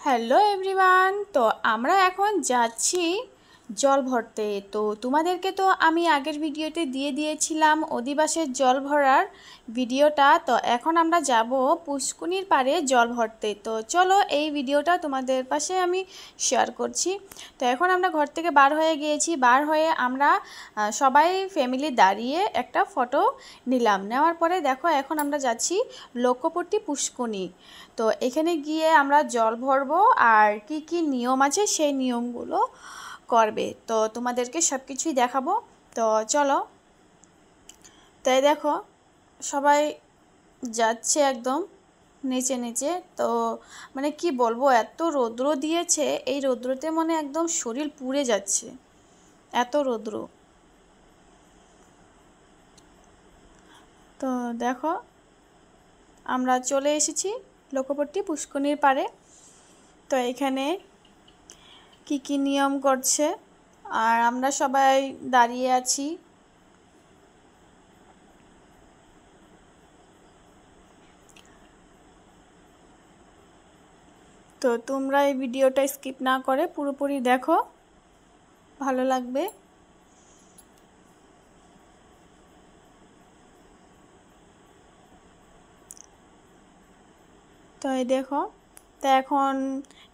Hello everyone. তো আমরা এখন যাচ্ছি জল ভরতে। তো তোমাদেরকে তো আমি আগের ভিডিওতে দিয়ে দিয়েছিলাম অধিবাসের জল ভরার ভিডিওটা। তো এখন আমরা যাব পুষ্কুনির পাড়ে জল ভরতে। তো চলো এই ভিডিওটা তোমাদের পাশে আমি শেয়ার করছি। তো এখন আমরা ঘর থেকে বার হয়ে গিয়েছি। বার হয়ে আমরা সবাই ফ্যামিলি দাঁড়িয়ে একটা ফটো নিলাম। নেওয়ার পরে দেখো এখন আমরা যাচ্ছি লক্ষ্যপট্টি পুষ্কুনি। তো এখানে গিয়ে আমরা জল ভরবো আর কি কি নিয়ম আছে সেই নিয়মগুলো করবে। তো তোমাদেরকে সব কিছুই দেখাবো। তো চলো। তাই দেখো সবাই যাচ্ছে একদম নিচে নিচে। তো মানে কি বলবো, এত রৌদ্র দিয়েছে, এই রৌদ্রতে মানে একদম শরীর পুড়ে যাচ্ছে, এত রৌদ্র। তো দেখো আমরা চলে এসেছি লক্ষ্যপট্টি পুষ্করিণীর পাড়ে। তো এখানে কি কি নিয়ম করছে আর আমরা সবাই দাঁড়িয়ে আছি। তো তোমরা এই ভিডিওটা স্কিপ না করে পুরোপুরি দেখো, ভালো লাগবে। তো এই দেখো, তো এখন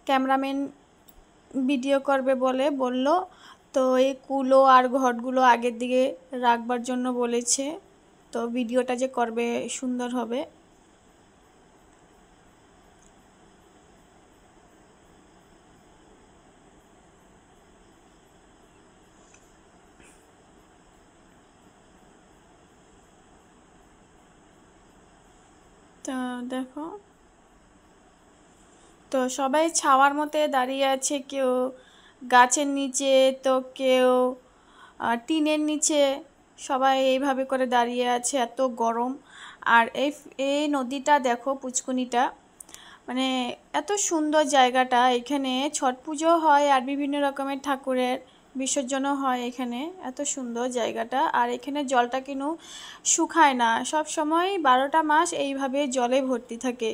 ক্যামেরাম্যান ভিডিও করবে বলল। তো এই কুলো আর ঘটগুলো আগের দিকে রাখবার জন্য বলেছে। তো ভিডিওটা যে করবে সুন্দর হবে। তো দেখো, তো সবাই ছাওয়ার মধ্যে দাঁড়িয়ে আছে, কেউ গাছের নিচে, তো কেউ টিনের নিচে, সবাই এইভাবে করে দাঁড়িয়ে আছে, এত গরম। আর এই নদীটা দেখো, পুচকুনিটা, মানে এত সুন্দর জায়গাটা। এখানে ছট পুজো হয় আর বিভিন্ন রকমের ঠাকুরের বিসর্জনও হয় এখানে। এত সুন্দর জায়গাটা। আর এখানে জলটা কিন্তু শুকায় না, সব সময় 12টা মাস এইভাবে জলে ভর্তি থাকে।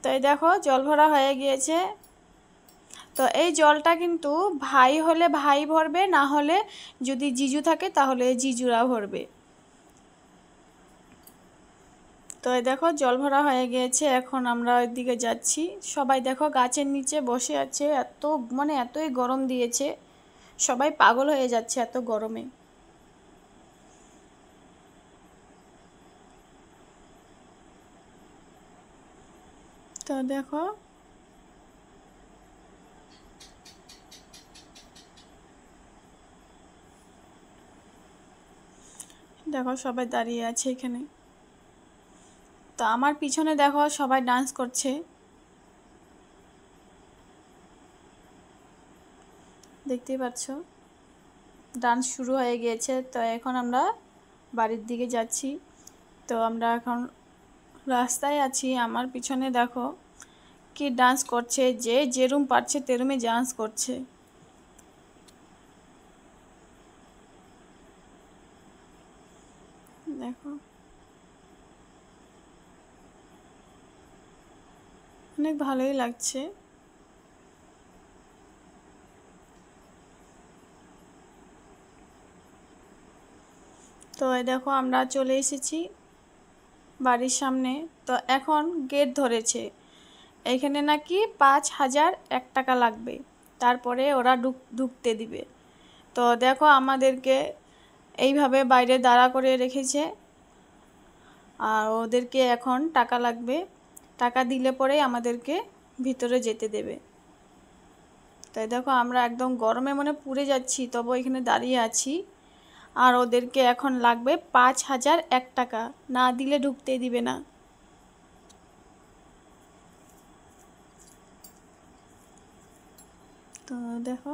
তাই দেখো জল ভরা হয়ে গিয়েছে। তো এই জলটা কিন্তু ভাই হলে ভাই ভরবে, না হলে যদি জিজু থাকে তাহলে জিজুরা ভরবে। তো এই দেখো জল ভরা হয়ে গিয়েছে, এখন আমরা ওই দিকে যাচ্ছি। সবাই দেখো গাছের নিচে বসে আছে, এত মানে এতই গরম দিয়েছে, সবাই পাগল হয়ে যাচ্ছে এত গরমে। তো দেখো, দেখো সবাই দাঁড়িয়ে আছে এখানে। তো আমার পিছনে দেখো সবাই ডান্স করছে, দেখতেই পাচ্ছ ডান্স শুরু হয়ে গিয়েছে। তো এখন আমরা বাড়ির দিকে যাচ্ছি। তো আমরা এখন রাস্তায় আছি। আমার পিছনে দেখো কি ডান্স করছে, যে যেরুম পারছে তেরুমে ডান্স করছে। দেখো অনেক ভালোই লাগছে। তো এই দেখো আমরা চলে এসেছি বাড়ির সামনে। তো এখন গেট ধরেছে, এখানে নাকি 5,001 টাকা লাগবে, তারপরে ওরা ঢুকতে দিবে। তো দেখো আমাদেরকে এইভাবে বাইরে দাঁড়া করে রেখেছে, আর ওদেরকে এখন টাকা লাগবে, টাকা দিলে পরেই আমাদেরকে ভিতরে যেতে দেবে। তাই দেখো আমরা একদম গরমে মনে পুড়ে যাচ্ছি, তবু এখানে দাঁড়িয়ে আছি। আর ওদেরকে এখন লাগবে 5,001 টাকা, না দিলে ঢুকতেই দিবে না। তো দেখো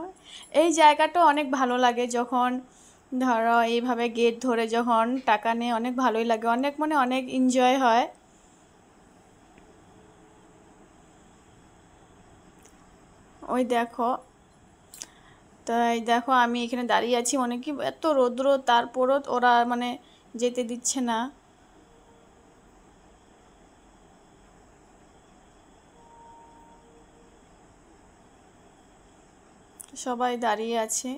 এই জায়গাটা অনেক ভালো লাগে, যখন ধরো এইভাবে গেট ধরে যখন টাকা নেয়, অনেক ভালোই লাগে, অনেক মানে অনেক এনজয় হয়। ওই দেখো, তো এই দেখো আমি এখানে দাঁড়িয়ে আছি, অনেক এত রৌদ্র, তারপরও ওরা মানে যেতে দিচ্ছে না। সবাই দাঁড়িয়ে আছে।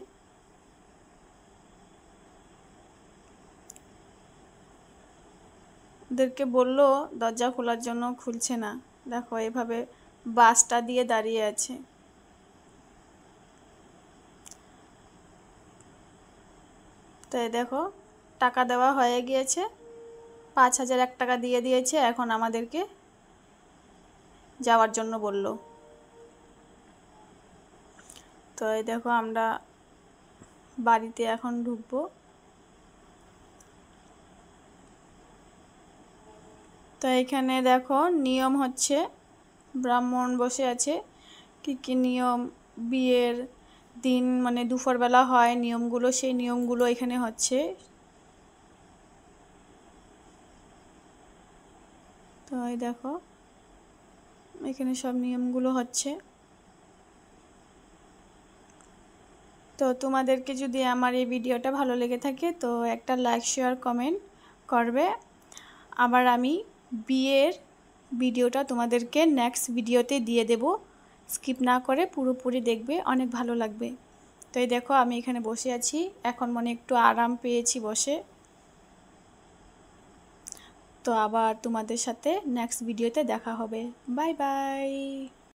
ওদেরকে বললো দরজা খোলার জন্য, খুলছে না। দেখো এভাবে বাসটা দিয়ে দাঁড়িয়ে আছে। তাই দেখো টাকা দেওয়া হয়ে গিয়েছে, 5,001 টাকা দিয়ে দিয়েছে। এখন আমাদেরকে যাওয়ার জন্য বলল। তো এই দেখো আমরা বাড়িতে এখন ঢুকবো। তো এখানে দেখো নিয়ম হচ্ছে, ব্রাহ্মণ বসে আছে, কি নিয়ম বিয়ের দিন মানে দুপুরবেলা হয় নিয়মগুলো, সেই নিয়মগুলো এখানে হচ্ছে। তো এই দেখো এখানে সব নিয়মগুলো হচ্ছে। তো তোমাদেরকে যদি আমার এই ভিডিওটা ভালো লেগে থাকে তো একটা লাইক শেয়ার কমেন্ট করবে। আবার আমি বিয়ের ভিডিওটা তোমাদেরকে নেক্সট ভিডিওতে দিয়ে দেব, স্কিপ না করে পুরোপুরি দেখবে, অনেক ভালো লাগবে। তো এই দেখো আমি এখানে বসে আছি, এখন মনে একটু আরাম পেয়েছি বসে। তো আবার তোমাদের সাথে নেক্সট ভিডিওতে দেখা হবে। Bye bye.